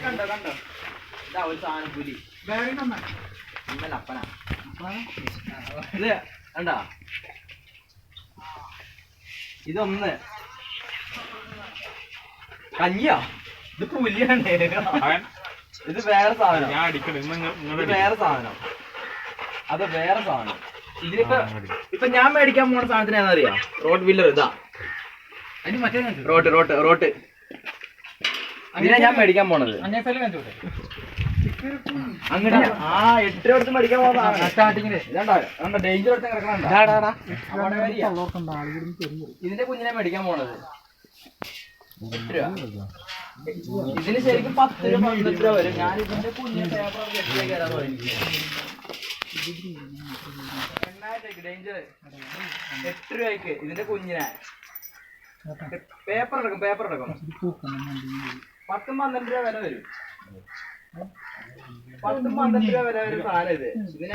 കണ്ടോ കണ്ടോ ഇതാ ഒരു സാധനം പുലി ഇന്നലെ അപ്പനാ ഇത് കണ്ടോ ഇതൊന്ന് കഞ്ഞിയോ ഇത് പുലിയാണ് ഇത് വേറെ സാധനം ഇത് വേറെ സാധനം അത് വേറെ സാധനം ഇതിനിപ്പോ ഇപ്പൊ ഞാൻ മേടിക്കാൻ പോണ സാധനത്തിന് ഏതാ റോഡ് വീലർ ഇതാ റോട്ട് അങ്ങനെ ഞാൻ മേടിക്കാൻ പോണത് അങ്ങനെ 8 രൂപ എടുത്ത് മേടിക്കാൻ പോകുന്ന സ്റ്റാർട്ടിങ്ങില് ഡേഞ്ചർ എടുത്ത് കിടക്കണ ഇതിന്റെ കുഞ്ഞിനെ മേടിക്കാൻ പോണത് 8 രൂപ ഇതിന് ശരിക്കും 10 രൂപ 12 രൂപ വരും ഞാൻ ഇതിന്റെ കുഞ്ഞിനെ പേപ്പർ ഡേഞ്ചർ 8 രൂപയ്ക്ക് ഇതിന്റെ കുഞ്ഞിനെ പേപ്പർ എടുക്കും 10-12 രൂപ വില വരും 10-12 രൂപ വില വരും സാധനം ഇത് ഇതിനെ